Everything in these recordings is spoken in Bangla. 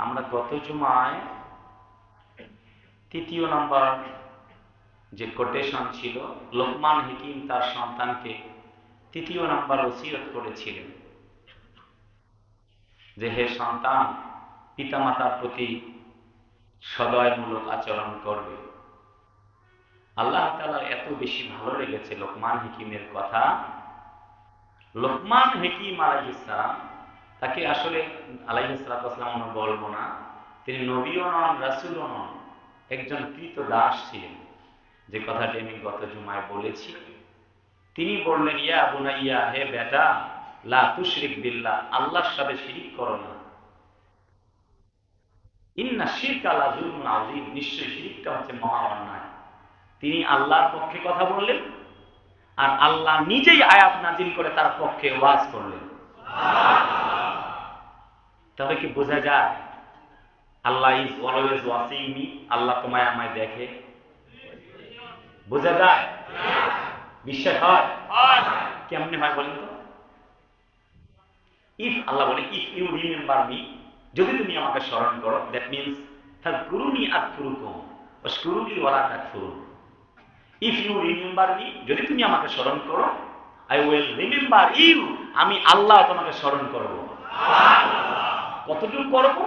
আমরা গত জুমায় তৃতীয় নম্বর যে কোটেশন ছিল, লোকমান হাকিম তার সন্তানকে তৃতীয় নম্বর ওসিয়ত করেছিলেন যে হে সন্তান, পিতামাতার প্রতি সদয়মূলক আচরণ করবে। আল্লাহ তাআলার এত বেশি ভালো লেগেছে লোকমান হাকিমের কথা। লোকমান হাকিম আলাইহিস সালাম, তাকে আসলে আলাইহিস সালাম বলবো না, তিনি নবীও নন, রাসূলও নন, একজন কৃত দাস ছিলেন। যে কথাটি আমি গত জুমায় বলেছি, তিনি বললেন, ইয়া বুনাইয়া, হে বেটা, লা তুশরিক বিল্লাহ, আল্লাহর সাথে শিরিক করো না। ইন্না শিরকা লা যুলমুন আযীম, নিশ্চয়ই শিরিকটা হচ্ছে মহা অন্যায়। তিনি আল্লাহর পক্ষে কথা বললেন, আর আল্লাহ নিজেই আয়াত নাজিল করে তার পক্ষে ওয়াজ করলেন। তবে কি বোঝা যায় আল্লাহ ইজ অলওয়েজ ওয়াচিং মি, আল্লাহ তোমায় আমায় দেখে? বোঝা যায়? বিশ্বাস হয়? কেমনে হয় বলেন তো? ইফ, আল্লাহ বলে, ইফ ইউ রিমেম্বার মি, যদি তুমি আমাকে স্মরণ করো, দ্যাট মিনস তাযকুরুনি আযকুরুকুম ওয়াশকুরুলি ওয়ালা তাকফুরুন। ইফ ইউ রিমেম্বার মি, যদি তুমি আমাকে স্মরণ করো, আই উইল রিমেম্বার ইউ, আমি আল্লাহ তোমাকে স্মরণ করব। কতটুকু করব?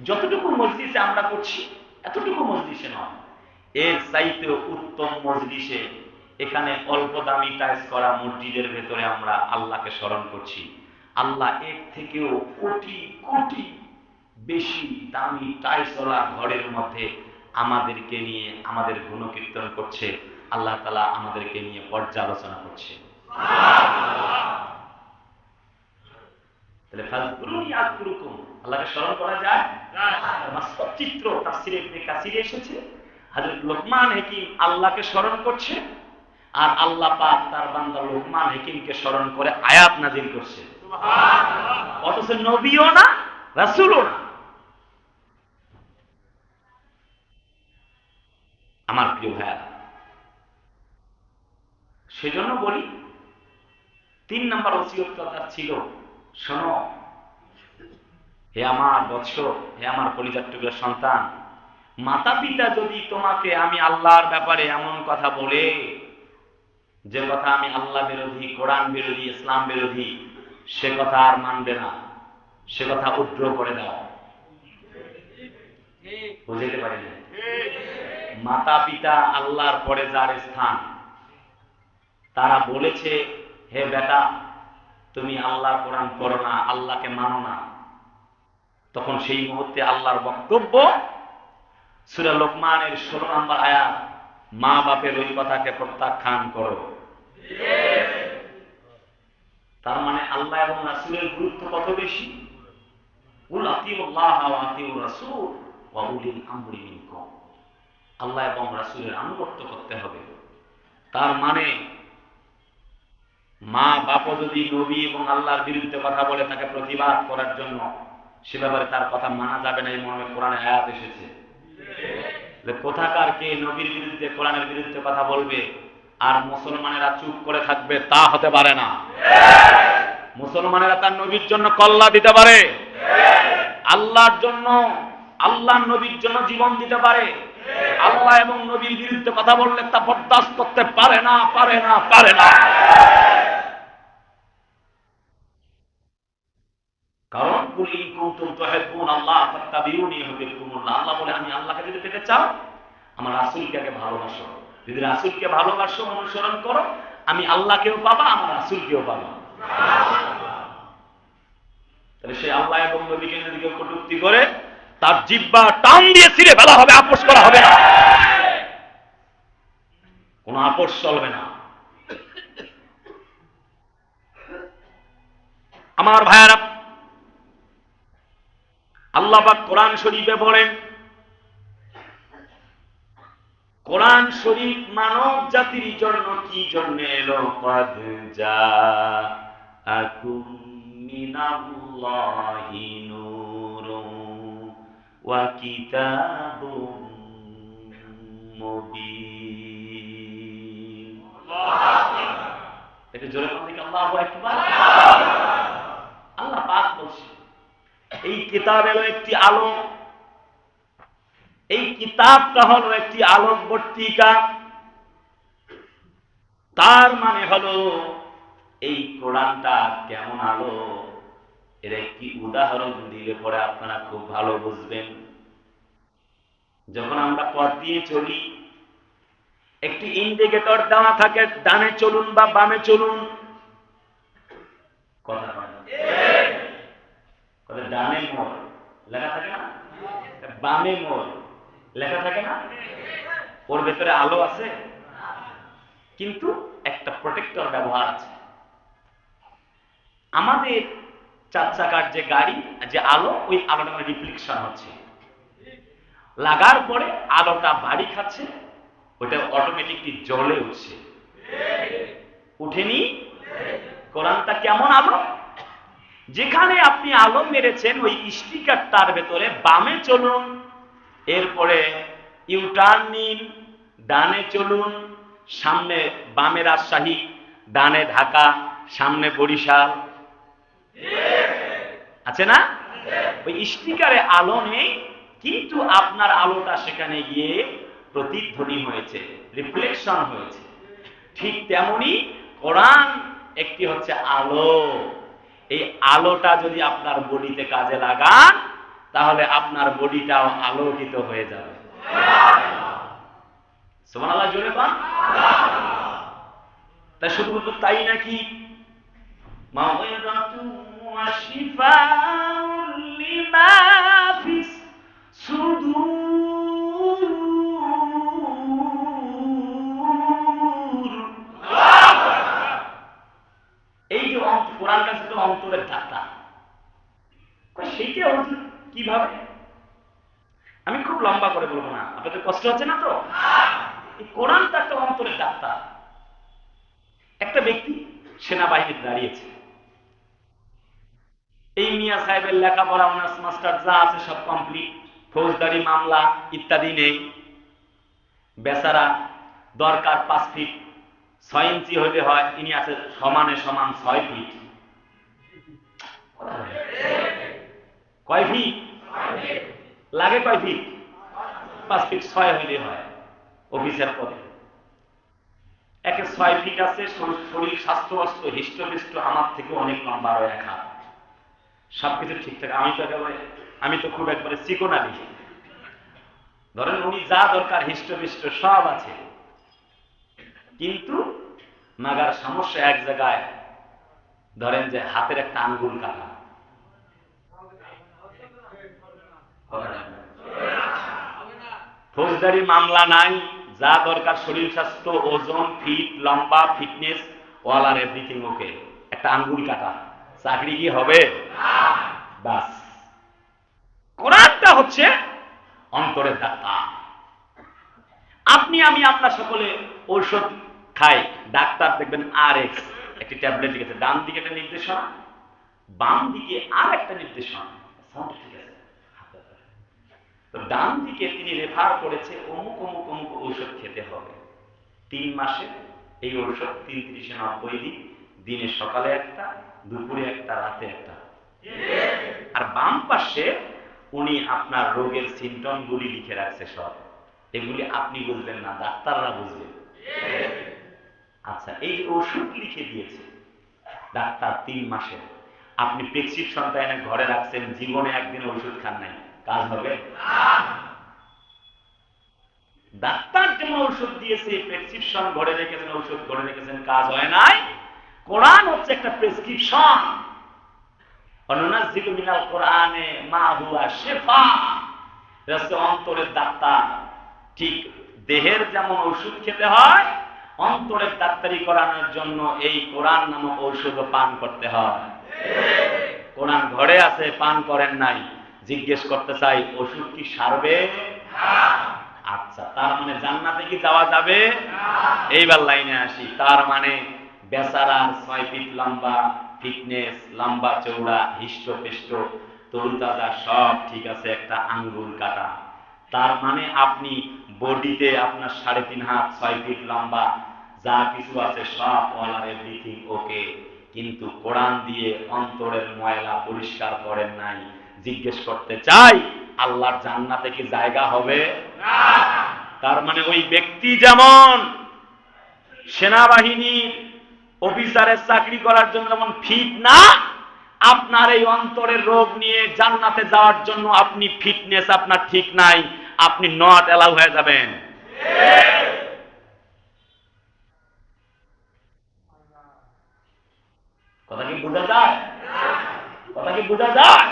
যতটুকু মজলিসে আমরা করছি এতটুকু মজলিসে নয়, এর চাইতে উত্তম মজলিসে, এখানে অল্প দামি টাইলস করা মসজিদের ভেতরে আমরা আল্লাহকে স্মরণ করছি। আল্লাহ এর থেকেও কোটি কোটি বেশি দামি টাইলসওয়ালা ঘরের মধ্যে আমাদেরকে নিয়ে আমাদের গুণকীর্তন করছে। আল্লাহ তাআলা আমাদেরকে নিয়ে পর্যালোচনা করছে। তাহলে ফাযকুরুনি আযকুরুকুম, আল্লাহকে স্মরণ করা যায়? বাস্তব চিত্র তাফসীরে ইবনে কাসিরে এসেছে, হযরত লোকমান হাকিম আল্লাহকে স্মরণ করছে, আর আল্লাহ পাক তার বান্দা লোকমান হাকিমকে স্মরণ করে আয়াত নাযিল করছে। সুবহানাল্লাহ। অথচ নবীও না, রাসূলও না। আমার প্রিয় ভাইয়া, সেজন্য বলি, ৩ নম্বর ওসিয়ত কথা ছিল, শোনো হে আমার বৎস, হে আমার কলিজার টুকরা সন্তান, মাতা পিতা যদি তোমাকে আমি আল্লাহর ব্যাপারে এমন কথা বলে, যে কথা আমি আল্লাহ বিরোধী, কোরআন বিরোধী, ইসলাম বিরোধী, সে কথা আর মানবে না, সে কথা উদ্র করে দাও। বুঝতে পারি না? মাতা পিতা আল্লাহর পরে যার স্থান, তারা বলেছে, হে বেটা, তুমি আল্লাহর কোরআন পড়ো না, আল্লাহকে মানো না, তখন সেই মুহূর্তে আল্লাহর বক্তব্য, সূরা লোকমানের 16 নম্বর আয়াত, মা বাপের ওই কথাকে প্রত্যাখ্যান করো। তার মানে আল্লাহ এবং রাসূলের গুরুত্ব কত বেশি। কুল আতিউল্লাহ ওয়া আতিউর রাসূল ওয়া উলিল আমরি মিনকুম, আল্লাহ এবং রাসূলের আনুগত্য করতে হবে। তার মানে মা বাপ যদি নবী এবং আল্লাহর বিরুদ্ধে কথা বলে, তাকে প্রতিবাদ করার জন্য সে ব্যাপারে তার কথা মানা যাবে না। এই মর্মে কোরআনে আয়াত এসেছে যে কোথাকার কে নবীর বিরুদ্ধে, কোরআনের বিরুদ্ধে কথা বলবে আর মুসলমানেরা চুপ করে থাকবে, তা হতে পারে না। মুসলমানেরা তার নবীর জন্য কল্লা দিতে পারে, আল্লাহর জন্য, আল্লাহর নবীর জন্য জীবন দিতে পারে। আল্লাহ এবং নবীর বিরুদ্ধে কথা বললে তা বরদাস্ত করতে পারে না, পারে না, পারে না। কারণ কুল ইন কুনতুম তুহিব্বুনাল্লাহ ফাত্তাবিউনি ইউহিব্বুকুমুল্লাহ, আল্লাহ বলে, আমি আল্লাহকে যদি পেতে চাও, আমার রাসূলকে আগে ভালোবাসো। যদি রাসূলকে ভালোবাসো, অনুসরণ করো, আমি আল্লাহকেও পাবা, আমার রাসূলকেও পাবা। তাহলে সে আল্লাহ এবং নবীকে যদি কেউ কটূক্তি করে, তার জিহ্বা টান দিয়ে ছিঁড়ে ফেলা হবে, আপোষ করা হবে না, কোনো আপোষ চলবে না। আমার ভাইয়ারা, আল্লাহ পাক কোরআন শরীফে বলেন, কোরআন শরীফ মানব জাতির জন্য কি জন্য এলো? ক্বাদ জাআকুম মিনাল্লাহি নূরুন ওয়া কিতাবুম মুবিন। একটু জোরে বলুন, আল্লাহু আকবার। আল্লাহ পাক বলছেন, এই কিতাব হলো একটি আলো, এই কিতাবটা হলো একটি আলোকবর্তিকা। তার মানে হলো এই কোরআনটা কেমন আলো, এর একটি উদাহরণ দিলে পরে আপনারা খুব ভালো বুঝবেন। যখন আমরা পথ দিয়ে চলি, একটি ইন্ডিকেটর দেওয়া থাকে, ডানে চলুন বা বামে চলুন। কথা ডানে মোড় লেখা থাকে না, বামে মোড় লেখা থাকে না, ওর ভেতরে আলো আছে, কিন্তু একটা প্রোটেক্টর ব্যবহার আছে। আমাদের চার চাকার যে গাড়ি, যে আলো, ওই আলোটা রিফ্লেকশন হচ্ছে, লাগার পরে আলোটা বাড়ি খাচ্ছে, ওইটা অটোমেটিকলি জ্বলে উঠছে। উঠেনি? কোরআনটা কেমন আলো? যেখানে আপনি আলো মেরেছেন ওই স্টিকারটার ভেতরে বামে চলুন, এরপরে ইউটার্ন নিন, ডানে চলুন, সামনে বামে রাজশাহী, ডানে ঢাকা, সামনে বরিশাল, আছে না? ওই স্টিকারে আলো নেই, কিন্তু আপনার আলোটা সেখানে গিয়ে প্রতিধ্বনি হয়েছে, রিফ্লেকশন হয়েছে। ঠিক তেমনি কোরআন একটি হচ্ছে আলো। এই আলোটা যদি আপনার বডিতে কাজে লাগান, তাহলে আপনার বডিটাও আলোকিত হয়ে যাবে। সুবহানাল্লাহ, জোরে বল। তাই শুধুমাত্র তাই নাকি, মাওয়াইদাতু ওয়া শিফাউন লিমা ফিস সুদূর। এই যে কোরআন কাছে তো অন্তরের ডাক্তার, সেইটা কিভাবে? আমি খুব লম্বা করে বলবো না, আপনাদের কষ্ট হচ্ছে না তো? এই কোরআনটা একটা অন্তরের ডাক্তার। একটা ব্যক্তি সেনাবাহিনীতে দাঁড়িয়েছে, এই মিয়া সাহেবের লেখাপড়া, অনার্স মাস্টার যা আছে সব কমপ্লিট, ফৌজদারি মামলা ইত্যাদি নেই। বেচারা দরকার 5 ফিট 6 ইঞ্চি হলে হয়, ইনি আছে সমানে সমান 6 ফিট। কয় ফিট লাগে? কয় ফিট? 5 ফিট 6 হইলে হয় অফিসের পদে। একে 6 ফিট আছে, শরীর স্বাস্থ্য হৃষ্টপুষ্ট, আমার থেকে অনেক লম্বা, আর 1 হাত, সবকিছু ঠিকঠাক। আমি তো খুব একবারে চিকনালি। ধরেন উনি যা দরকার হৃষ্টপুষ্ট সব আছে, কিন্তু মাগার সমস্যা এক জায়গায়, ধরেন যে হাতের একটা আঙ্গুল কাটা। ফৌজদারি মামলা নাই, যা দরকার শরীর স্বাস্থ্য, ওজন, ফিট, লম্বা, ফিটনেস, অল আর এভরিথিং ওকে, একটা আঙ্গুল কাটা, চাকরি কি হবে? বাস। কোরআনটা হচ্ছে অন্তরের ডাক্তার। আপনি আমি আমরা সকলে ঔষধ খাই, ডাক্তার দেখবেন RX একটি ট্যাবলেট লিখেছে, ডান দিকে একটা নির্দেশনা, বাম দিকে আর একটা নির্দেশনা, ঠিক আছে? তো ডান দিকে তিনি রেফার করেছে অমুক অমুক অমুক ঔষধ খেতে হবে 3 মাসে, এই ঔষধ 3390 দিন, দিনে সকালে একটা, দুপুরে একটা, রাতে একটা। আর বাম পাশে উনি আপনার রোগের সিমটম গুলি লিখে রাখছে সব, এগুলি আপনি বুঝবেন না, ডাক্তাররা বুঝবেন। আচ্ছা, এই যে ওষুধ লিখে দিয়েছে ডাক্তার 3 মাসের, আপনি প্রেসক্রিপশনটা এনে ঘরে রাখছেন, জীবনে একদিন ওষুধ খান নাই, কাজ হবে? ডাক্তার যেমন ওষুধ দিয়েছে, প্রেসক্রিপশন ঘরে রেখেছেন, ওষুধ ঘরে রেখেছেন, কাজ হয় নাই। কোরআন হচ্ছে একটা প্রেসক্রিপশন। অনুনাজ্জিলু মিনাল কোরআনে মা হুয়া শিফা, এটা অন্তরের ডাক্তার। ঠিক দেহের যেমন ওষুধ খেতে হয়, অন্তরের ডাক্তারি করানোর জন্য এই কোরআন নামক ঔষধ পান করতে হয়। কোরআন ঘরে আছে, পান করেন নাই, জিজ্ঞেস করতে চাই ওষুধ কি সারবে? আচ্ছা, তার মানে জান্নাতে কি যাওয়া যাবে? এইবার লাইনে আসি। তার মানে বেচারার 6 ফিট লম্বা, ফিটনেস, লম্বা চৌড়া, হৃষ্টপুষ্ট, তরুতাজা সব ঠিক আছে, একটা আঙ্গুল কাটা। তার মানে আপনি বডিতে আপনার 3.5 হাত, 6 ফিট লম্বা, যা কিছু আছে সব অল আর এভরিথিং ওকে, কিন্তু কোরআন দিয়ে অন্তরের ময়লা পরিষ্কার করেন নাই, জিজ্ঞেস করতে চাই, আল্লাহর জান্নাতে কি জায়গা হবে? তার মানে ওই ব্যক্তি যেমন সেনাবাহিনীর অফিসারের চাকরি করার জন্য যেমন ফিট না, আপনার এই অন্তরের রোগ নিয়ে জান্নাতে যাওয়ার জন্য আপনি ফিটনেস আপনার ঠিক নাই, আপনি নট অ্যালাউ হয়ে যাবেন। কথা কি বোঝা যায়? কথা কি বোঝা যায়?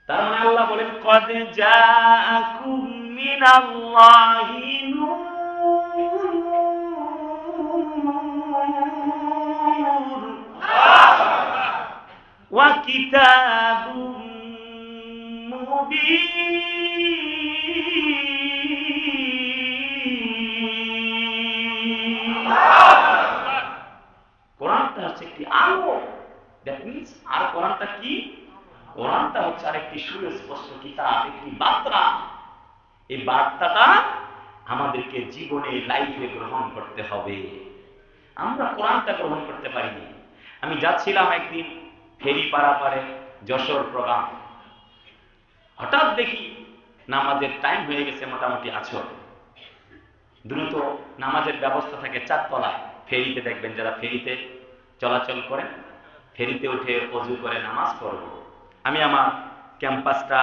তার মানে আল্লাহ বলেন, কদ জাআকুম মিনাল্লাহি নূর ওয়া কিতাবুম মুবিন। কোরআনটা হচ্ছে একটি আলো। দ্যাট মিন্স আর কোরআনটা কি? কোরআনটা হচ্ছে আরেকটি সুস্পষ্ট কিতাব, একটি বার্তা। এই বার্তাটা আমাদেরকে জীবনে লাইফে গ্রহণ করতে হবে। আমরা কোরআনটা গ্রহণ করতে পারিনি। আমি যাচ্ছিলাম একদিন ফেরি পারাপারে যশোর প্রোগ্রাম, হঠাৎ দেখি নামাজের টাইম হয়ে গেছে, মোটামুটি আছো দ্রুত নামাজের ব্যবস্থা থাকে চারতলায়। ফেরিতে দেখবেন যারা ফেরিতে চলাচল করেন, ফেরিতে উঠে অজু করে নামাজ পড়ব। আমি আমার ক্যাম্পাসটা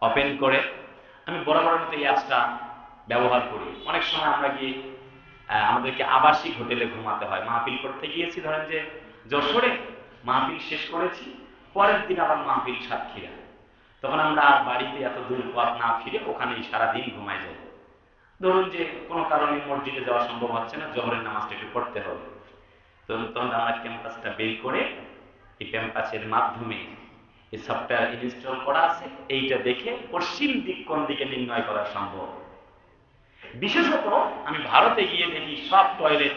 ওপেন করে আমি বরাবর মতো এই অ্যাপসটা ব্যবহার করি। অনেক সময় আমরা গিয়ে আমাদেরকে আবাসিক হোটেলে ঘুমাতে হয়। মাহফিল করতে গিয়েছি, ধরেন যে যশোরে মাহফিল শেষ করেছি, পরের দিন আবার মাহফিল সাতক্ষীরা, তখন আমরা আর বাড়িতে এত দূর পথ না ফিরে ওখানেই সারাদিন ঘুমাই যাই। ধরুন যে কোনো কারণে মসজিদে যাওয়া সম্ভব হচ্ছে না, জোহরের নামাজটা একটু পড়তে হবে, তখন আমরা ক্যাম্পাসটা বের করে এই ক্যাম্পাসের মাধ্যমে এই সফটওয়্যার ইনস্টল করা আছে, এইটা দেখে পশ্চিম দিক কোন দিকে নির্ণয় করা সম্ভব। বিশেষত আমি ভারতে গিয়ে দেখি সব টয়লেট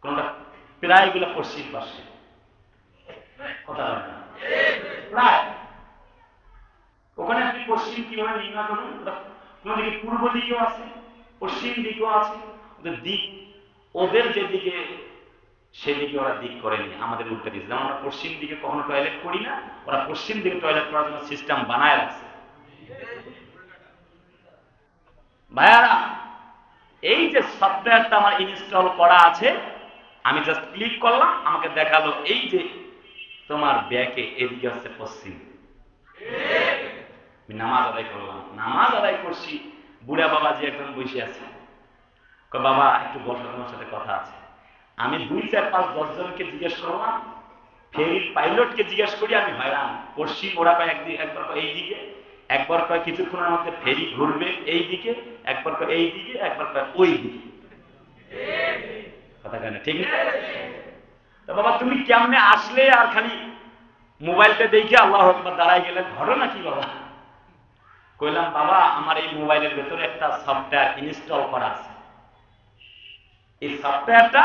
কোনটা প্রায়গুলো পশ্চিম পাশে, কথা বলে না প্রায়। ওখানে আপনি পশ্চিম কিভাবে নির্ণয় করুন? কোন দিকে পূর্ব দিকেও আছে, পশ্চিম দিকেও আছে। ওদের দিক, ওদের যেদিকে সেদিকে ওরা দিক করেনি, আমাদের উল্টে দিয়েছে। যেমন আমরা পশ্চিম দিকে কখনো টয়লেট করি না, ওরা পশ্চিম দিকে টয়লেট করার জন্য সিস্টেম বানায় রাখছে। ভাইয়ারা, এই যে সফটওয়্যারটা আমার ইনস্টল করা আছে, আমি জাস্ট ক্লিক করলাম, আমাকে দেখালো এই যে তোমার ব্যাকে এদিকে হচ্ছে পশ্চিম। নামাজ আদায় করলাম, নামাজ আদায় করছি, বুড়া বাবাজি একজন বসে আছে। বাবা একটু বসো, তোমার সাথে কথা আছে। আমি 2, 4, 5, 10 জনকে জিজ্ঞেস করলাম, ফেরির পাইলটকে জিজ্ঞেস করি, আমি হয়রান। পশ্চিম ওরা কয় একবার কয় এই দিকে, একবার কয় কিছুক্ষণের মধ্যে ফেরি ঘুরবে এই দিকে, একবার কয় এই দিকে, একবার কয় ওই দিকে। কথা কেন ঠিক না? তো বাবা তুমি কেমনে আসলে আর খালি মোবাইলটা দেখে আল্লাহু আকবার দাঁড়াই গেলেন, ঘটনা কি বাবা? কইলাম বাবা আমার এই মোবাইলের ভেতরে একটা সফটওয়্যার ইনস্টল করা আছে, এই সফটওয়্যারটা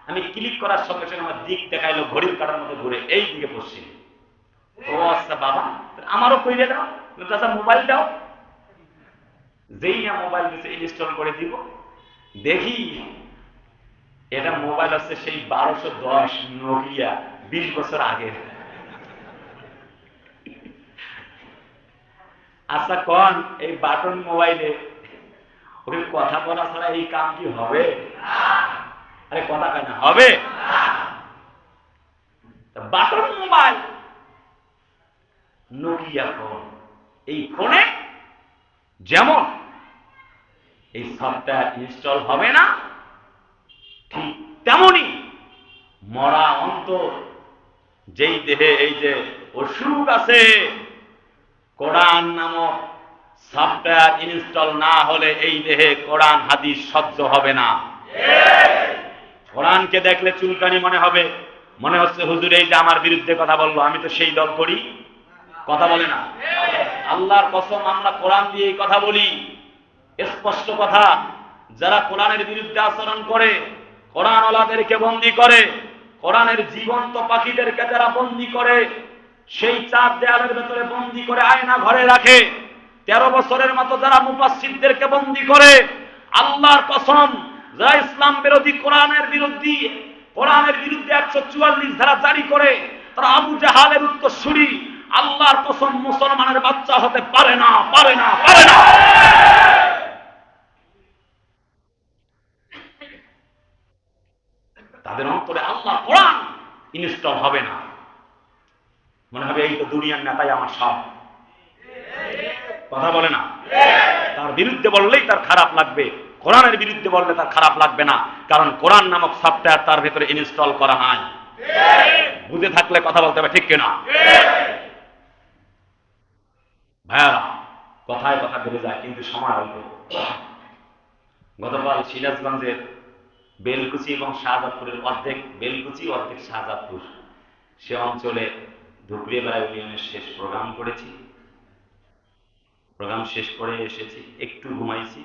আমি ক্লিক করার সঙ্গে সঙ্গে আমার দিক দেখাইলো, ঘড়ির কাঁটার মধ্যে ঘুরে এই দিকে পশ্চিম। ও আচ্ছা বাবা, আমারও কইলে দাও, আচ্ছা মোবাইল দাও। যেই না মোবাইল দিতে ইনস্টল করে দিব, দেখি এটা মোবাইল হচ্ছে সেই 1210 নোকিয়া, 20 বছর আগে। আচ্ছা কোন এই বাটন মোবাইলে ওকে কথা বলা ছাড়া এই কাম কি হবে? আরে কথা কেন হবে? বাটন মোবাইল, নোকিয়া ফোন, এই ফোনে যেমন এই সফটওয়্যার ইনস্টল হবে না, ঠিক তেমনি মরা অন্তর, যেই দেহে এই যে অসুখ আছে, কোরআন নামক সফটওয়্যার ইনস্টল না হলে এই দেহে কোরআন হাদিস সহ্য হবে না। কোরআনকে দেখলে চুলকানি মনে হবে, মনে হচ্ছে হুজুর এই যে আমার বিরুদ্ধে কথা বললো, আমি তো সেই দল করি, কথা বলে না। আল্লাহর কসম আমরা কোরআন দিয়ে কথা বলি, স্পষ্ট কথা। যারা কোরআনের বিরুদ্ধে আচরণ করে, কোরআন ওয়ালাদেরকে বন্দী করে, কোরআনের জীবন্ত পাখিদেরকে যারা বন্দী করে, সেই 4 দেয়ালের ভেতরে বন্দী করে আয়না ঘরে রাখে, 13 বছরের মতো যারা মুফাসসিরদেরকে বন্দী করে, আল্লাহর কসম যারা ইসলাম বিরোধী, কোরআনের বিরুদ্ধে 144 ধারা জারি করে, তারা আবু জাহালের উত্তরসূরি। আল্লাহর কসম, মুসলমানের বাচ্চা হতে পারে না, পারে না, পারে না। তাদের অন্তরে আল্লাহর কোরআন ইনস্টল হবে না, মনে হবে এই তো দুনিয়ার নেতাই আমার সব। কথা বলে না? তার বিরুদ্ধে বললেই তার খারাপ লাগবে, কোরআনের বিরুদ্ধে বললে তার খারাপ লাগবে না, কারণ কোরআন নামক সফটওয়্যার তার ভেতরে ইনস্টল করা নাই। বুঝে থাকলে কথা বলতে হবে, ঠিক কিনা ভাইয়ারা? কথায় কথা বেড়ে যায়, কিন্তু সময় অল্প। গতকাল সিরাজগঞ্জের বেলকুচি এবং শাহজাদপুরের অর্ধেক বেলকুচি অর্ধেক শাহজাদপুর সে অঞ্চলে ধুকরিয়াপাড়া ইউনিয়নের শেষ প্রোগ্রাম করেছি। প্রোগ্রাম শেষ করে এসেছি, একটু ঘুমাইছি,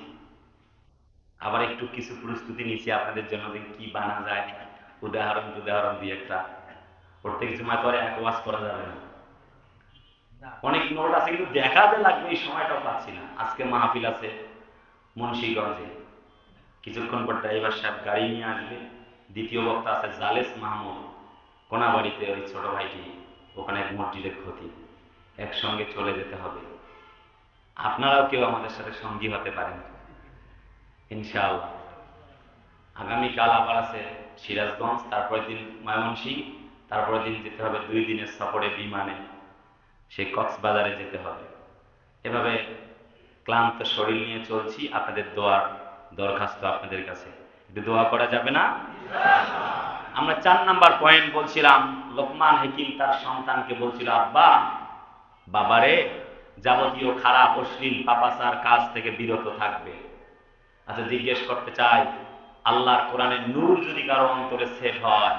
আবার একটু কিছু প্রস্তুতি নিয়েছি আপনাদের জন্য যে কি বানা যায়, উদাহরণ দিয়ে একটা। প্রত্যেক জুমায় তো আর এক ওয়াজ করা যাবে না, অনেক নোট আছে, কিন্তু দেখাতে লাগবে এই সময়টাও পাচ্ছি না। আজকে মাহফিল আছে মুন্সিগঞ্জে, কিছুক্ষণ পর ড্রাইভার সাহেব গাড়ি নিয়ে আসবে। দ্বিতীয় বক্তা আছে জালেস মাহমুদ কোনাবাড়িতে, ওই ছোট ভাইটি ওখানে এক মসজিদের ক্ষতি, একসঙ্গে চলে যেতে হবে। আপনারাও কেউ আমাদের সাথে সঙ্গী হতে পারেন ইনশাআল্লাহ। আগামীকাল আবার আছে সিরাজগঞ্জ, তারপরের দিন ময়মনসিংহ, তারপরের দিন যেতে হবে 2 দিনের সফরে বিমানে, সেই কক্সবাজারে যেতে হবে। এভাবে ক্লান্ত শরীর নিয়ে চলছি। আপনাদের দোয়ার দরখাস্ত আপনাদের কাছে, একটু দোয়া করা যাবে না? আমরা 4 নাম্বার পয়েন্ট বলছিলাম, লোকমান হাকিম তার সন্তানকে বলছিল, আব্বা, বাবারে, যাবতীয় খারাপ অশ্লীল পাপাচার কাজ থেকে বিরত থাকবে। আচ্ছা, জিজ্ঞেস করতে চাই, আল্লাহর কোরআনের নূর যদি কারো অন্তরে সেট হয়,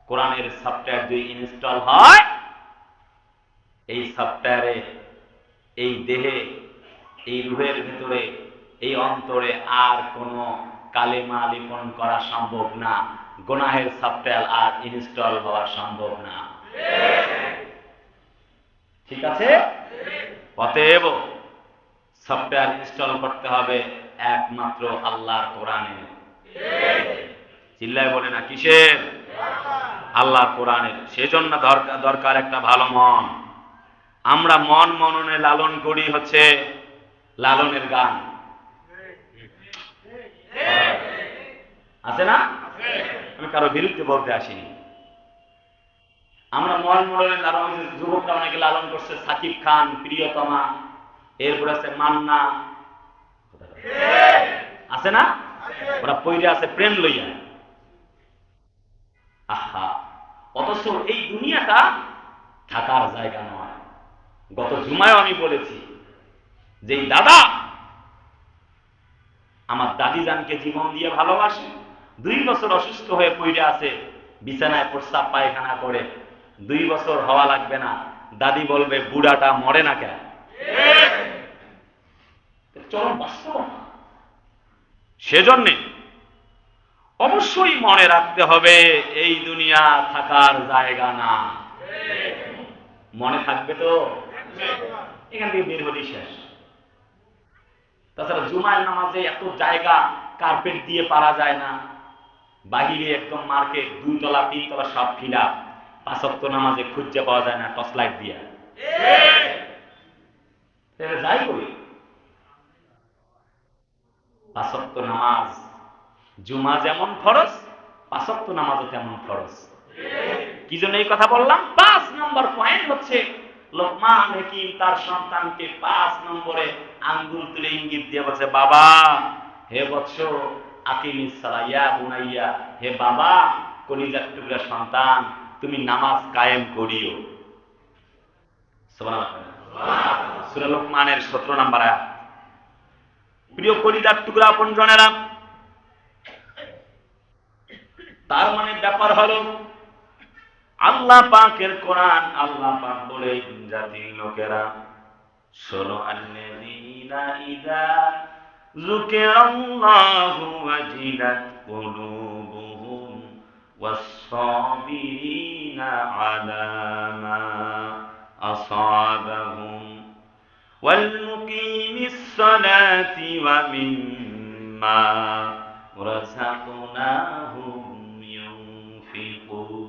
কোরআনের সফটওয়্যার যদি ইনস্টল হয়, এই সফটওয়্যারে, এই দেহে, এই রুহের ভেতরে, এই অন্তরে আর কোনো কালেমা লিখন করা সম্ভব না, গুনাহের সফটওয়্যার আর ইনস্টল হওয়া সম্ভব না। ঠিক আছে? অতএব সফটওয়্যার ইনস্টল করতে হবে একমাত্র আল্লাহর কোরআনে। চিল্লায় বলে না, কিসের? আল্লাহর কোরআনের। সেজন্য দরকার একটা ভালো মন। আমরা মন মননে লালন করি হচ্ছে লালনের গান, আছে না? আমি কারো বিরুদ্ধে বলতে আসিনি। আমরা মন মননে লালন, যুবকরা অনেকে লালন করছে সাকিব খান, প্রিয়তমা, এরপর আছে মান্না, আছে না? ওরা পইরে আছে প্রেম লইয়া। আহা, অথচ এই দুনিয়াটা থাকার জায়গা নয়। গত জুমায় আমি বলেছি যে দাদা আমার দাদি জানকে জীবন দিয়ে ভালোবাসে, 2 বছর অসুস্থ হয়ে পড়ে আছে, বিছানায় প্রস্রাব পায়খানা করে, 2 বছর হওয়া লাগবে না, দাদি বলবে বুড়াটা মরে না কেন? চরম বাস্তব। সেজন্যে অবশ্যই মনে রাখতে হবে এই দুনিয়া থাকার জায়গা না। মনে থাকবে তো? এখান থেকে বের হলেই শেষ। তাছাড়া জুমার নামাজে এত জায়গা কার্পেট দিয়ে পারা যায় না, বাহিরে একদম মার্কেট, 2 তলা 3 তলা সব ফিলা, 5 ওয়াক্ত নামাজে খুঁজে পাওয়া যায় না টর্চ লাইট দিয়ে। যাই করি 5 ওয়াক্ত নামাজ, জুমা যেমন ফরজ, 5 ওয়াক্ত নামাজও তেমন ফরজ। কি জন্য এই কথা বললাম? 5 নম্বর পয়েন্ট হচ্ছে লোকমান হাকিম তার সন্তানকে 5 নম্বরে আঙ্গুল তুলে ইঙ্গিত দিয়ে বলছে, বাবা, হে বৎস, আকিমিস সালাহ ইয়া বুনাইয়া, হে বাবা, কলিজার টুকরা সন্তান, তুমি নামাজ কায়েম করিও। সুবহানাল্লাহ। সূরা লোকমানের 17 নম্বর আয়াত। প্রিয় কলিজার টুকরা আপনজনেরা, তার মানে ব্যাপার হলো আল্লাহ পাকের কোরআন, আল্লাহ পাক বলে জাতির লোকেরা, শোনো, আল্লাযীনা ইযা যুকিরাল্লাহু ওয়াজিলাত কুলুবুহুম ওয়াস-সাবিরিনা আলা মা আসাবাহুম ওয়াল মুকিমিস সালাতি ওয়া মিম্মা রাযাকনাহুম ইউনফিকুন।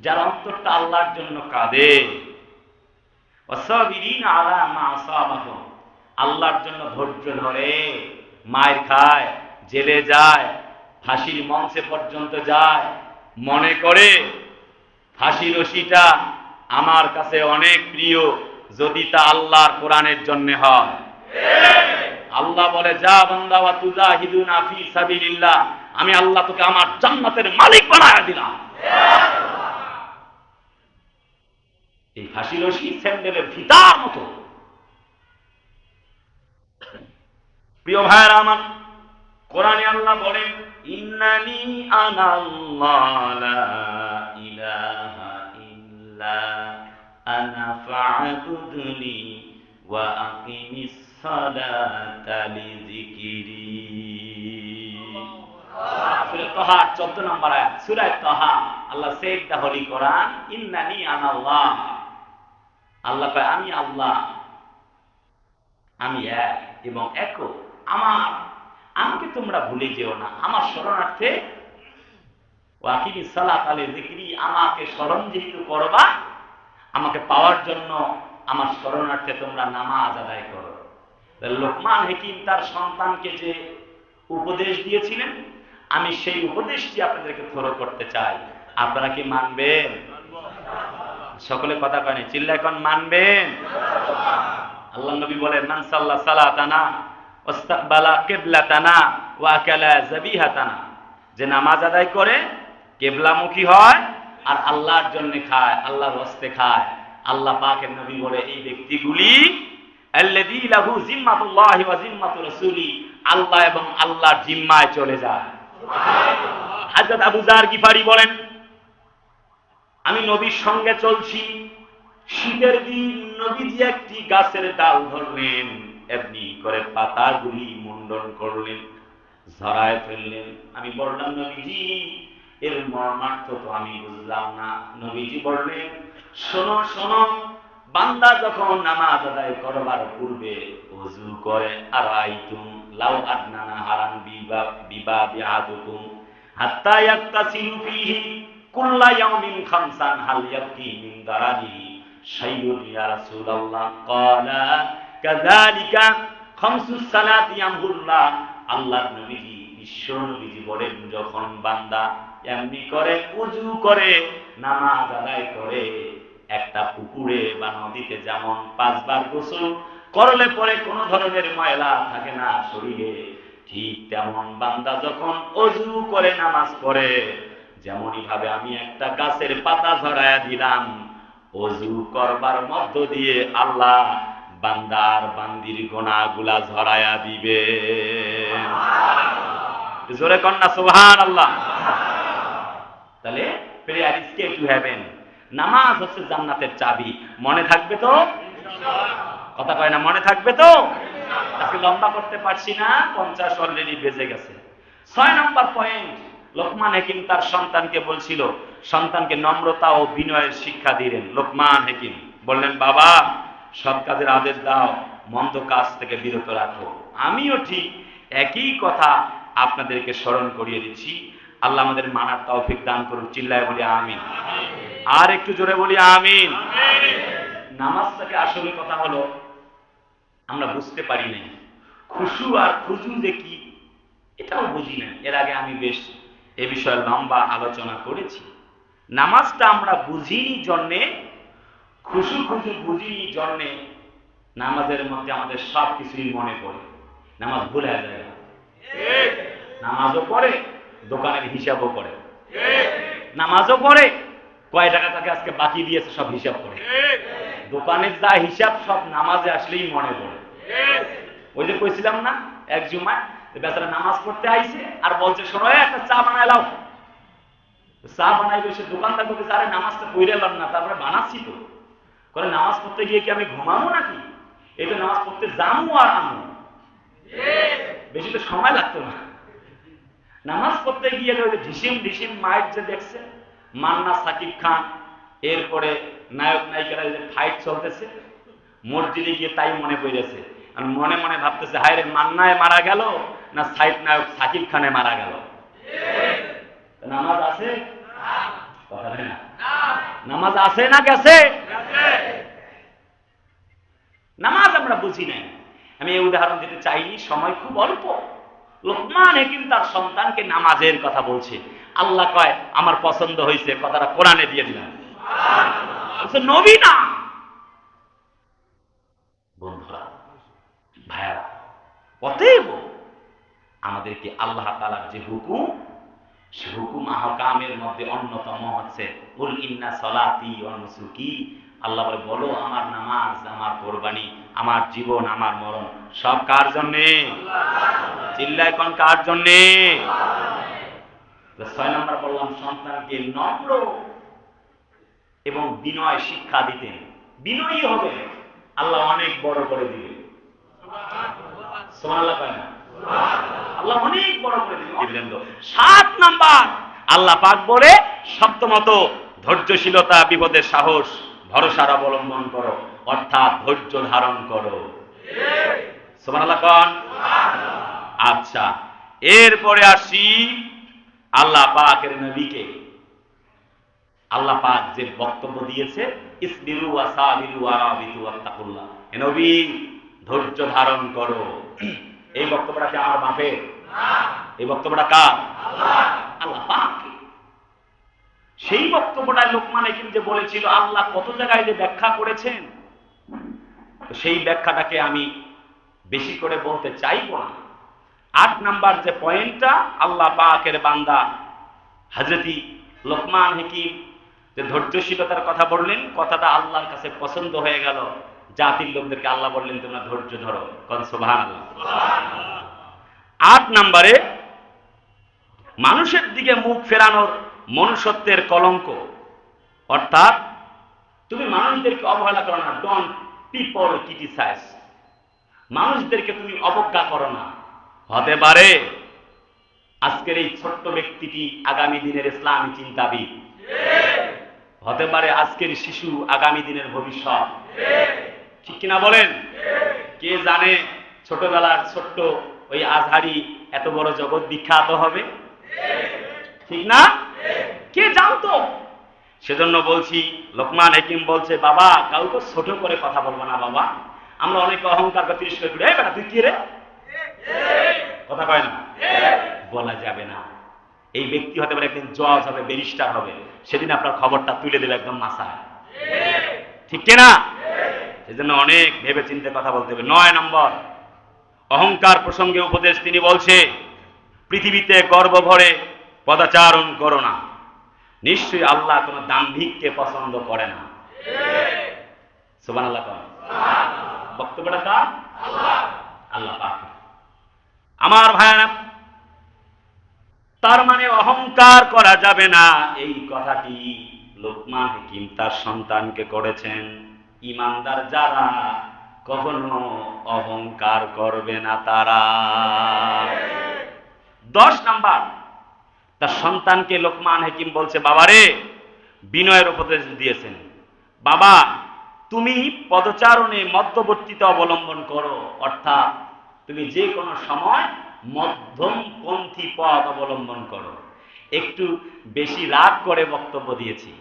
যার অন্তরটা আল্লাহর জন্য কাঁদে, আল্লাহর জন্য ধৈর্য ধরে, মায়ের খায়, জেলে যায়, ফাঁসির মঞ্চে পর্যন্ত যায়, মনে করে ফাঁসি রশিটা আমার কাছে অনেক প্রিয় যদি তা আল্লাহর কোরআনের জন্য হয়। আল্লাহ বলে, যা বান্দা ওয়া তুজাহিদুনা ফি সাবিলিল্লাহ, আমি আল্লাহ তোকে আমার জান্নাতের মালিক বানায়া দিলাম। এই ফাঁসি রশি স্যান্ডেলের ফিতার মতো। প্রিয় ভাইরা আমার, কোরআনে আল্লাহ বলেন, ইন্নানি আনাল্লাহ লা ইলাহা ইল্লা আনা ফা'বুদনি ওয়া আকিমিস সালাতা লিযিকরি। সূরা তাহা 14 নম্বর আয়াত, সূরা তাহা। আল্লাহ said the holy Quran, ইন্নানি আনাল্লাহ। আল্লাহ কয়, আমি আল্লাহ, আমি এক এবং একক। আমাকে তোমরা ভুলে যেও না, আমার শরণার্থে ওয়াকিমিস সালাতা লিযিকরি, আমাকে স্মরণ যেহেতু করবা, আমাকে পাওয়ার জন্য আমার শরণার্থে তোমরা নামাজ আদায় করো। লোকমান হাকিম তার সন্তানকে যে উপদেশ দিয়েছিলেন, আমি সেই উপদেশটি আপনাদেরকে ফলো করতে চাই। আপনারা কি মানবেন? সকলে কথা কয় না, চিল্লায় কোন মানবেন? আল্লাহ নবী বলেন, মান সাল্লা সালাতানা ওয়াস্তাকবালা কিবলাতানা ওয়া আকালা যাবিহাতানা, যে নামাজ আদায় করে, কিবলামুখী হয় আর আল্লাহর জন্য খায়, আল্লাহর ওয়াস্তে খায়, আল্লাহ পাকের নবী বলে, এই ব্যক্তিগুলি আল্লাযী লাহু জিম্মাতুল্লাহি ওয়া জিম্মাতু রাসূলি, আল্লাহ এবং আল্লাহর জিম্মায় চলে যায়। সুবহানাল্লাহ। হযরত আবু যার গিফারি বলেন, আমি নবীর সঙ্গে চলছি, শীতের দিন নবীজি একটি গাছের ডাল ধরলেন, এমনি করে পাতাগুলি মুন্ডন করলেন, ঝরায় ফেললেন। আমি বললাম, নবীজি এর মর্মার্থ তো আমি বুঝলাম না। নবীজি বললেন, শোনো শোনো, বান্দা যখন নামাজ আদায় করবার পূর্বে ওযু করে, আর আইতুম লাউ আদনানা হারান বিবাবি আহাদুকুম হাত্তা ইয়াক্তাসিলু ফীহি কুল্লা ইয়াউমিন খামসান হাল ইয়াবকি মিন দারানিহি শাইউন ইয়া রাসূলুল্লাহ। ক্বালা কাযালিকা খামসুস সালাতি ইয়ামহুল্লাহ। আল্লাহর নবীজি, বিশ্ব নবীজি বলেন, যখন বান্দা এমনি করে ওযু করে, নামাজ আদায় করে, একটা পুকুরে বা নদীতে যেমন 5 বার গোসল করলে পরে কোনো ধরনের ময়লা থাকে না শরীরে, ঠিক তেমন বান্দা যখন ওযু করে নামাজ পড়ে, যেমনই ভাবে আমি একটা গাছের পাতা ঝরায়া দিলাম, ওযু করবার মধ্য দিয়ে আল্লাহ বান্দার বান্দির গুনাহগুলা ঝরায়া দিবে। জোরে কন্যা সুবহানাল্লাহ। তাহলে prayer is K to heaven, নামাজ হচ্ছে জান্নাতের চাবি। মনে থাকবে তো? কথা কয় না, মনে থাকবে তো? আজকে লম্বা করতে পারছি না, 50 অলরেডি বেজে গেছে। 6 নম্বর পয়েন্ট, লোকমান হাকিম তার সন্তানকে বলছিল, সন্তানকে নম্রতা ও বিনয়ের শিক্ষা দিলেন। লোকমান হাকিম বললেন, বাবা, সৎ কাজের আদেশ দাও, মন্দ কাজ থেকে বিরত রাখো। আমিও ঠিক একই কথা আপনাদেরকে স্মরণ করিয়ে দিচ্ছি। আল্লাহ আমাদের মানার তৌফিক দান করুন। চিল্লায় বলি আমিন। আর একটু জোরে বলি আমিন। নামাজটাকে আসলে কথা হলো আমরা বুঝতে পারি নাই, খুশু আর খুজু যে কি এটাও বুঝি না। এর আগে আমি বেশ এ বিষয়ে লম্বা আলোচনা করেছি। নামাজটা আমরা বুঝিনি জন্যে, খুশু খুশু বুঝিনি জন্যে নামাজের মধ্যে আমাদের সব কিছুই মনে পড়ে, নামাজ ভুলে যায়। নামাজও পড়ে, দোকানের হিসাবও করে, নামাজও পড়ে, কয় টাকা তাকে আজকে বাকি দিয়েছে সব হিসাব করে, দোকানের যা হিসাব সব নামাজে আসলেই মনে পড়ে। ওই যে কইছিলাম না এক জুমায় বেচারা নামাজ পড়তে আইছে আর বলছে, শোনো একটা চা বানায় লাও। চা বানাই বসে দোকানদার বলছে, আরে নামাজটা পড়ে এলাম না, তারপরে বানাচ্ছি তো। করে নামাজ পড়তে গিয়ে কি আমি ঘুমাবো নাকি? এই তো নামাজ পড়তে যাবো আর আনবো, বেশি তো সময় লাগতো না। নামাজ পড়তে গিয়ে ঢিসিম ঢিসিম মাইট যে দেখছে, মান্না সাকিব খান, এরপরে নায়ক নায়িকারা যে ফাইট চলতেছে, মসজিদে গিয়ে তাই মনে পড়েছে। আর মনে মনে ভাবতেছে, হায় রে, মান্নায় মারা গেল না সাইড নায়ক সাকিব খানে মারা গেল? নামাজ আছে? কথা না, নামাজ আছে না গেছে? নামাজ আমরা বুঝি নাই। আমি এই উদাহরণ দিতে চাইনি, সময় খুব অল্প। লোকমান হাকিম তার সন্তানকে নামাজের কথা বলছে। আল্লাহ কয় আমার পছন্দ হয়েছে, কথাটা কোরআনে দিয়ে দিলাম। নবী না। বন্ধুরা, ভাইয়া, অতএব আমাদেরকে আল্লাহ তাআলার যে হুকুম, সে হুকুম আহকামের মধ্যে অন্যতম হচ্ছে কুল ইন্না সলাতি ওয়া নুসুকি। আল্লাহ বলে, বলো আমার নামাজ, আমার কোরবানি, আমার জীবন, আমার মরণ সব কার জন্যে? চিল্লায় কোন কার জন্যে? 6 নম্বর বললাম, সন্তানকে নম্র এবং বিনয় শিক্ষা দিতেন। বিনয়ী হবে, আল্লাহ অনেক বড় করে দিবে। সুবহানাল্লাহ কয় না? আল্লাহ অনেক বড় করে দিবেন। 7 নাম্বার আল্লাহ পাক বলে, সপ্তমত ধৈর্যশীলতা, বিপদের সাহস, ভরসার অবলম্বন করো, অর্থাৎ ধৈর্য ধারণ করো। সুবহানাল্লাহ কোন? আচ্ছা, এরপরে আসি আল্লাহ পাকের নবীকে। আল্লাহ পাক যে বক্তব্য দিয়েছে, ইসবিরু ওয়া সাবিরু ওয়া রাবিতু ওয়াত্তাকুল্লাহ, হে নবী ধৈর্য ধারণ করো। এই বক্তব্যটা কি আমার বাপের? না, এই বক্তব্যটা কার? আল্লাহ পাক। সেই বক্তব্যটাই লোকমান হাকিম যে বলেছিল, আল্লাহ কত জায়গায় যে ব্যাখ্যা করেছেন, সেই ব্যাখ্যাটাকে আমি বেশি করে বলতে চাইব না। 8 নাম্বার যে পয়েন্টটা আল্লাহ পাকের বান্দা হযরত লোকমান হাকিম যে ধৈর্যশীলতার কথা বললেন, কথাটা আল্লাহর কাছে পছন্দ হয়ে গেল। জাতির লোকদেরকে আল্লাহ বললেন, তোমরা ধৈর্য ধরো। কোন সুবহানাল্লাহ। 8 নম্বরে মানুষের দিকে মুখ ফেরানোর মনুষ্যত্বের কলঙ্ক, অর্থাৎ তুমি মানুষদেরকে অবহেলা করো না। ডোন্ট পিপল ক্রিটিসাইজ, মানুষদেরকে তুমি অবজ্ঞা করো না। হতে পারে আজকের এই ছোট্ট ব্যক্তিটি আগামী দিনের ইসলামী চিন্তাবিদ, হতে পারে আজকের শিশু আগামী দিনের ভবিষ্যৎ। ঠিক কিনা বলেন? কে জানে ছোটবেলার ছোট্ট ওই আজহারি এত বড় জগৎ বিখ্যাত হবে? ঠিক না? কে জানতো? সেজন্য বলছি, লোকমান হাকিম বলছে, বাবা কাউকে ছোট করে কথা বলবো না বাবা। আমরা অনেক অহংকার বা তিরস্কার করি, এই বেটা তুই কি রে, কথা কয় না, বলা যাবে না। এই ব্যক্তি হতে পারে একদিন জজ হবে, ব্যারিস্টার হবে, সেদিন আপনার খবরটা তুলে দেবে একদম মাসায়। ঠিক কিনা? সেজন্য অনেক ভেবে চিন্তে কথা বলতে হবে। 9 নম্বর অহংকার প্রসঙ্গে উপদেশ তিনি বলছে, পৃথিবীতে গর্ব ভরে পদাচারণ করো না। নিশ্চয়ই আল্লাহ কোন দাম্ভিককে পছন্দ করে না। সুবহানাল্লাহ। বক্তব্যটা কার? আল্লাহ পাক। আমার ভাইরা, তার মানে অহংকার করা যাবে না, এই কথাটি লোকমান হাকিম তার সন্তানকে করেছেন। ঈমানদার যারা কখনো অহংকার করবে না তারা। 10 নাম্বার তার সন্তানকে লোকমান হাকিম বলছে, বাবারে বিনয়ের উপদেশ দিয়েছেন। বাবা তুমি পদচারণে মধ্যবর্তীতা অবলম্বন করো, অর্থাৎ তুমি যে কোনো সময় মধ্যমপন্থী পথ অবলম্বন করো। একটু বেশি রাগ করে বক্তব্য দিয়েছি,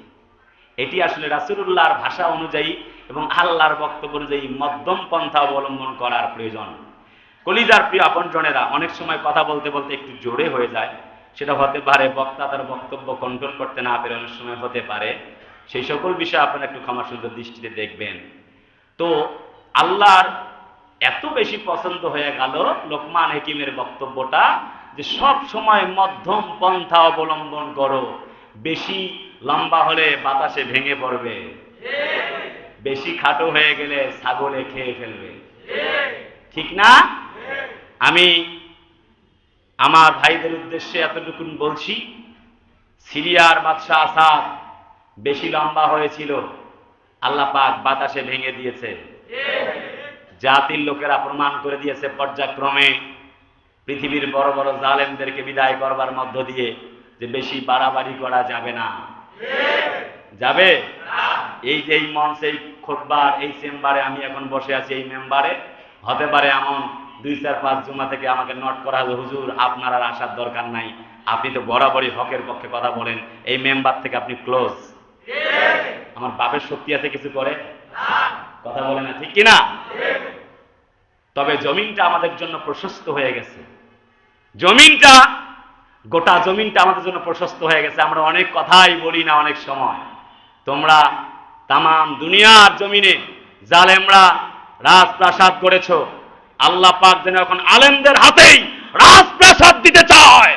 এটি আসলে রাসূলুল্লাহর ভাষা অনুযায়ী এবং আল্লাহর বক্তব্য অনুযায়ী মধ্যম পন্থা অবলম্বন করার প্রয়োজন। কলিজার প্রিয় আপনজনেরা, অনেক সময় কথা বলতে বলতে একটু জোরে হয়ে যায়, সেটা হতে পারে বক্তা তার বক্তব্য কন্ট্রোল করতে না পেরে অনেক সময় হতে পারে। সেই সকল বিষয়ে আপনারা একটু ক্ষমা সুন্দর দৃষ্টিতে দেখবেন। তো আল্লাহর এত বেশি পছন্দ হয়ে গেল লোকমান হাকিমের বক্তব্যটা, যে সব সময় মধ্যম পন্থা অবলম্বন করো। বেশি লম্বা হলে বাতাসে ভেঙে পড়বে, বেশি খাটো হয়ে গেলে ছাগলে খেয়ে ফেলবে। ঠিক না? আমি আমার ভাইদের উদ্দেশ্যে এতটুকু বলছি, সিরিয়ার বাদশাহ আসাদ বেশি লম্বা হয়েছিল, আল্লাহ পাক বাতাসে ভেঙে দিয়েছে। জাতির লোকেরা প্রমাণ করে দিয়েছে পর্যায়ক্রমে পৃথিবীর বড় বড় জালেমদেরকে বিদায় করবার মধ্য দিয়ে যে বেশি বাড়াবাড়ি করা যাবে না। যাবে? এই যে এই মঞ্চে খুতবার এই চেম্বারে আমি এখন বসে আছি, এই মেম্বারে হতে পারে এমন 2-4-5 জুমা থেকে আমাকে নোট করা হলো, হুজুর আপনার আর আসার দরকার নাই, আপনি তো বরাবরই হকের পক্ষে কথা বলেন, এই মেম্বার থেকে আপনি ক্লোজ। আমার বাপের শক্তি আছে কিছু করে কথা বলে না, ঠিক কিনা? তবে জমিনটা আমাদের জন্য প্রশস্ত হয়ে গেছে, জমিনটা, গোটা জমিনটা আমাদের জন্য প্রশস্ত হয়ে গেছে। আমরা অনেক কথাই বলি না অনেক সময়। তোমরা তামাম দুনিয়ার জমিনে জালেমরা রাজপ্রাসাদ করেছ, আল্লাহ পাক যেন এখন আলেমদের হাতেই রাজপ্রাসাদ দিতে চায়।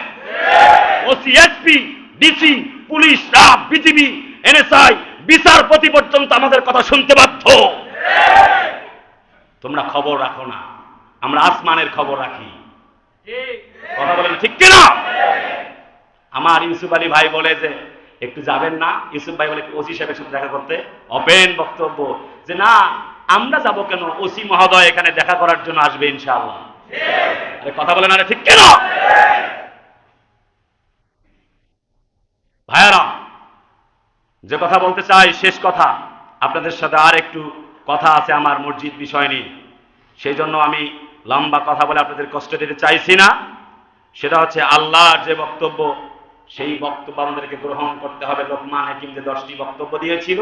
OC, SP, DC, police, RAB, BGB, NSI, বিচারপতি পর্যন্ত আমাদের কথা শুনতে বাধ্য। তোমরা খবর রাখো না, আমরা আসমানের খবর রাখি। কথা বলেন ঠিক কিনা? আমার ইউসুফ আলী ভাই বলে যে একটু যাবেন না, ইউসুফ ভাই বলে ওসি সাহেবের সাথে দেখা করতে, ওপেন বক্তব্য যে না আমরা যাব কেন, ওসি মহোদয় এখানে দেখা করার জন্য আসবে ইনশাআল্লাহ। কথা বলেন আরে ঠিক কেন? ভাইয়ারা, যে কথা বলতে চাই, শেষ কথা, আপনাদের সাথে আর একটু কথা আছে আমার মসজিদ বিষয় নিয়ে, সেই জন্য আমি লম্বা কথা বলে আপনাদের কষ্ট দিতে চাইছি না। সেটা হচ্ছে আল্লাহর যে বক্তব্য, সেই বক্তব্য আমাদেরকে গ্রহণ করতে হবে। লোকমান হাকিম যে 10টি বক্তব্য দিয়েছিল,